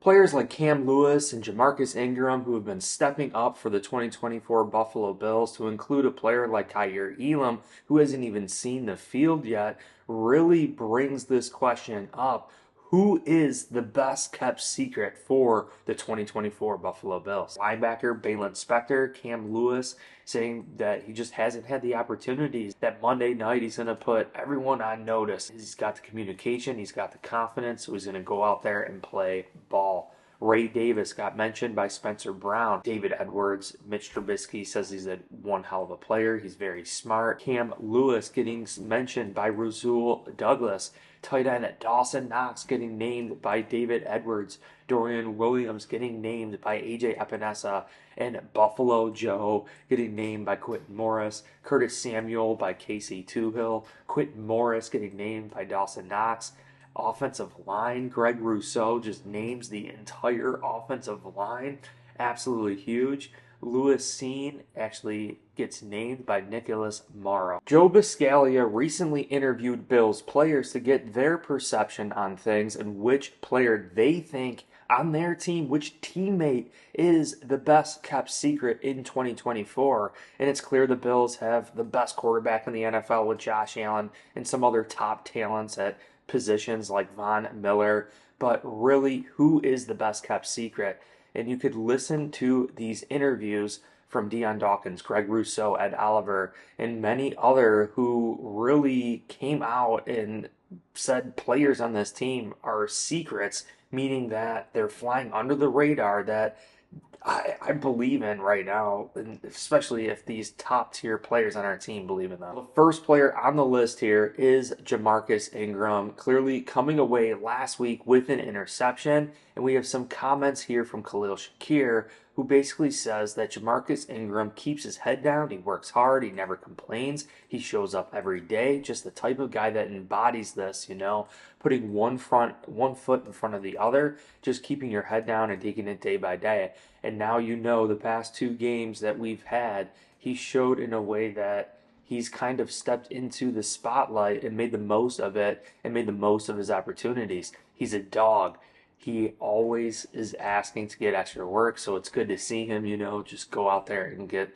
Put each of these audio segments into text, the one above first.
Players like Cam Lewis and Jamarcus Ingram, who have been stepping up for the 2024 Buffalo Bills, to include a player like Khalil Elam, who hasn't even seen the field yet, really brings this question up. Who is the best kept secret for the 2024 Buffalo Bills? Linebacker Baylon Spector, Cam Lewis, saying that he just hasn't had the opportunities. That Monday night he's going to put everyone on notice. He's got the communication, he's got the confidence, so he's going to go out there and play ball. Ray Davis got mentioned by Spencer Brown. David Edwards, Mitch Trubisky says he's one hell of a player. He's very smart. Cam Lewis getting mentioned by Rasul Douglas. Tight end Dawson Knox getting named by David Edwards. Dorian Williams getting named by AJ Epinesa. And Buffalo Joe getting named by Quentin Morris. Curtis Samuel by Casey Toohill. Quentin Morris getting named by Dawson Knox. Offensive line, Greg Rousseau just names the entire offensive line. Absolutely huge. Lewis Cine actually gets named by Nicholas Morrow. Joe Buscaglia recently interviewed Bills players to get their perception on things and which player they think on their team, which teammate is the best kept secret in 2024. And it's clear the Bills have the best quarterback in the NFL with Josh Allen and some other top talents at positions like Von Miller, but really, who is the best kept secret? And you could listen to these interviews from Dion Dawkins, Greg Rousseau, Ed Oliver, and many other who really came out and said players on this team are secrets, meaning that they're flying under the radar, that I believe in right now, and especially if these top tier players on our team believe in them. The first player on the list here is Jamarcus Ingram, clearly coming away last week with an interception. And we have some comments here from Khalil Shakir, who basically says that Jamarcus Ingram keeps his head down, he works hard, he never complains, he shows up every day, just the type of guy that embodies this, putting one foot in front of the other, just keeping your head down and taking it day by day. And now the past 2 games that we've had, he showed in a way that he's kind of stepped into the spotlight and made the most of it and made the most of his opportunities. He's a dog. He always is asking to get extra work, so it's good to see him, just go out there and get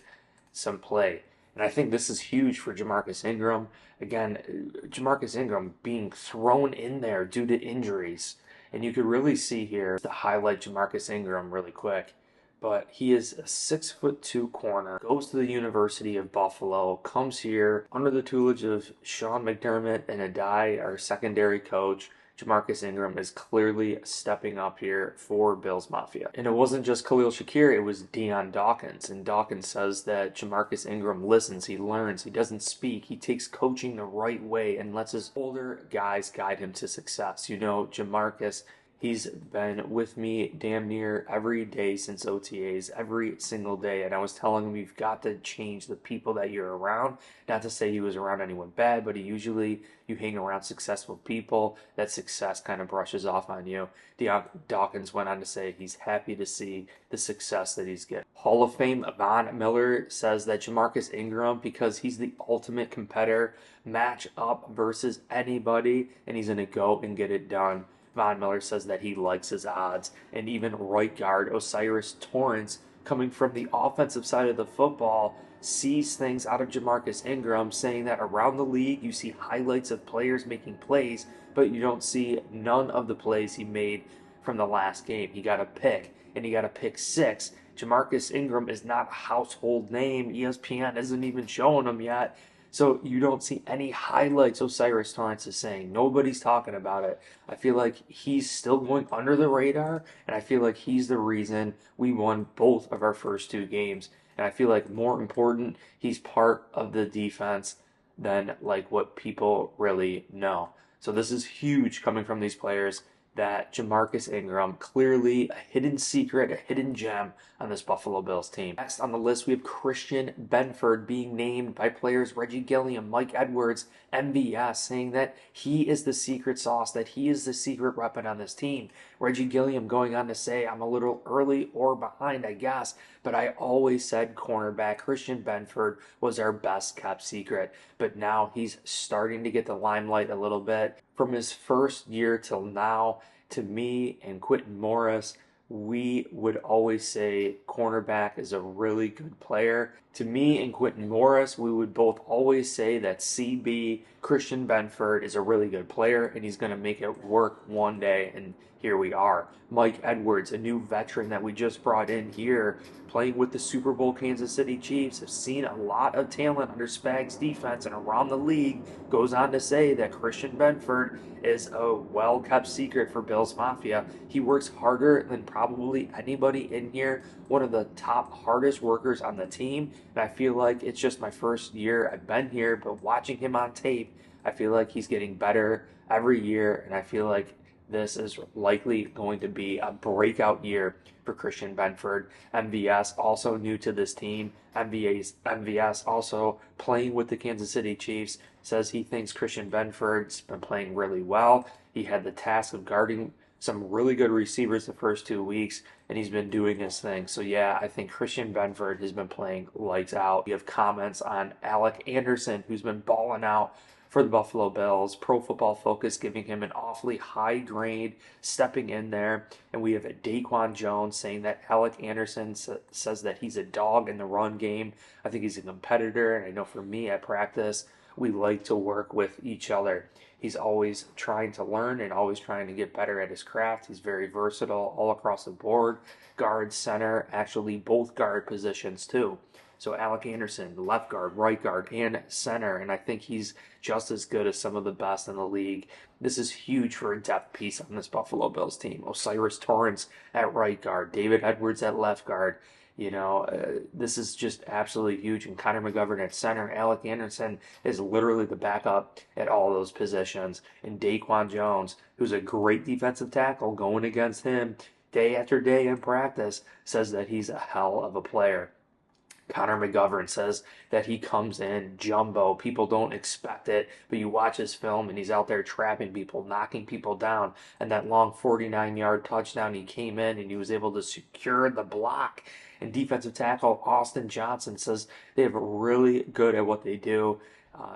some play. And I think this is huge for Jamarcus Ingram. Again, Jamarcus Ingram being thrown in there due to injuries. And you could really see here to highlight Jamarcus Ingram really quick. But he is a 6'2" corner, goes to the University of Buffalo, comes here under the tutelage of Sean McDermott and Adai, our secondary coach. Jamarcus Ingram is clearly stepping up here for Bills Mafia. And it wasn't just Khalil Shakir, it was Dion Dawkins. And Dawkins says that Jamarcus Ingram listens, he learns, he doesn't speak, he takes coaching the right way and lets his older guys guide him to success. Jamarcus, he's been with me damn near every day since OTAs, every single day. And I was telling him, you've got to change the people that you're around. Not to say he was around anyone bad, but you hang around successful people, that success kind of brushes off on you. Dion Dawkins went on to say he's happy to see the success that he's getting. Hall of Fame Von Miller says that Jamarcus Ingram, because he's the ultimate competitor, match up versus anybody, and he's going to go and get it done. Von Miller says that he likes his odds. And even right guard Osiris Torrance, coming from the offensive side of the football, sees things out of Jamarcus Ingram, saying that around the league you see highlights of players making plays, but you don't see none of the plays he made from the last game. He got a pick, and he got a pick 6. Jamarcus Ingram is not a household name. ESPN isn't even showing him yet. So you don't see any highlights Osiris Torrance is saying. Nobody's talking about it. I feel like he's still going under the radar, and I feel like he's the reason we won both of our first 2 games. And I feel like more important, he's part of the defense than what people really know. So this is huge coming from these players, that Jamarcus Ingram, clearly a hidden secret, a hidden gem on this Buffalo Bills team. Next on the list, we have Christian Benford being named by players Reggie Gilliam, Mike Edwards, MVS, saying that he is the secret sauce, that he is the secret weapon on this team. Reggie Gilliam going on to say, I'm a little early or behind, I guess, but I always said cornerback Christian Benford was our best kept secret. But now he's starting to get the limelight a little bit. From his first year till now, to me and Quentin Morris, we would always say cornerback is a really good player. To me and Quentin Morris, we would both always say that CB, Christian Benford, is a really good player and he's going to make it work one day. And here we are. Mike Edwards, a new veteran that we just brought in here, playing with the Super Bowl Kansas City Chiefs, have seen a lot of talent under Spags' defense and around the league, goes on to say that Christian Benford is a well-kept secret for Bills Mafia. He works harder than probably anybody in here, one of the top hardest workers on the team, and I feel like it's just my first year I've been here, but watching him on tape, I feel like he's getting better every year, and I feel like this is likely going to be a breakout year for Christian Benford. MVS also new to this team. MVS also playing with the Kansas City Chiefs, says he thinks Christian Benford's been playing really well. He had the task of guarding some really good receivers the first 2 weeks, and he's been doing his thing. So yeah, I think Christian Benford has been playing lights out. We have comments on Alec Anderson, who's been balling out for the Buffalo Bills. Pro Football Focus giving him an awfully high grade, stepping in there. And we have Daquan Jones saying that Alec Anderson says that he's a dog in the run game. I think he's a competitor, and I know for me at practice, we like to work with each other. He's always trying to learn and always trying to get better at his craft. He's very versatile all across the board. Guard, center, actually both guard positions too. So Alec Anderson, left guard, right guard, and center, and I think he's just as good as some of the best in the league. This is huge for a depth piece on this Buffalo Bills team. Osiris Torrance at right guard, David Edwards at left guard. This is just absolutely huge. And Connor McGovern at center. Alec Anderson is literally the backup at all those positions. And Daquan Jones, who's a great defensive tackle, going against him day after day in practice, says that he's a hell of a player. Connor McGovern says that he comes in jumbo. People don't expect it, but you watch his film and he's out there trapping people, knocking people down. And that long 49-yard touchdown, he came in and he was able to secure the block. And defensive tackle Austin Johnson says they have really good at what they do.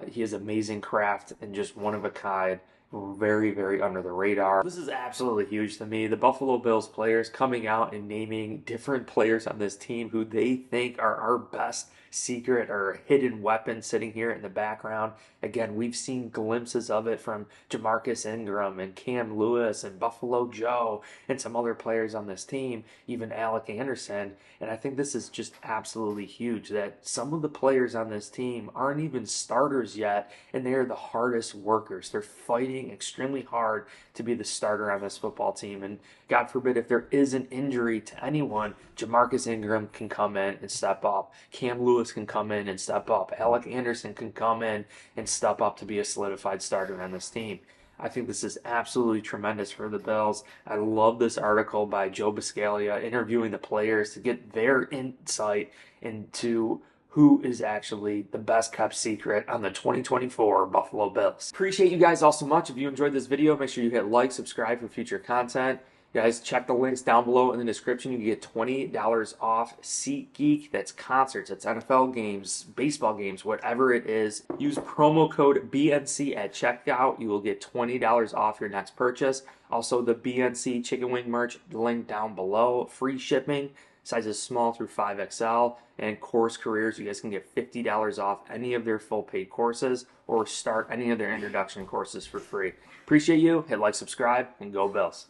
He has amazing craft and just one of a kind. Very, very under the radar. This is absolutely huge to me. The Buffalo Bills players coming out and naming different players on this team who they think are our best secret or hidden weapon sitting here in the background. Again, we've seen glimpses of it from Jamarcus Ingram and Cam Lewis and Buffalo Joe and some other players on this team, even Alec Anderson. And I think this is just absolutely huge that some of the players on this team aren't even starters yet, and they are the hardest workers. They're fighting extremely hard to be the starter on this football team. And God forbid if there is an injury to anyone, Jamarcus Ingram can come in and step up. Cam Lewis can come in and step up. Alec Anderson can come in and step up to be a solidified starter on this team. I think this is absolutely tremendous for the Bills. I love this article by Joe Buscaglia interviewing the players to get their insight into who is actually the best kept secret on the 2024 Buffalo Bills. Appreciate you guys all so much. If you enjoyed this video, make sure you hit like, subscribe for future content. Guys, check the links down below in the description. You can get $20 off SeatGeek. That's concerts, that's NFL games, baseball games, whatever it is. Use promo code BNC at checkout. You will get $20 off your next purchase. Also, the BNC chicken wing merch, link down below. Free shipping, sizes small through 5XL. And Course Careers, you guys can get $50 off any of their full paid courses or start any of their introduction courses for free. Appreciate you. Hit like, subscribe, and go Bills.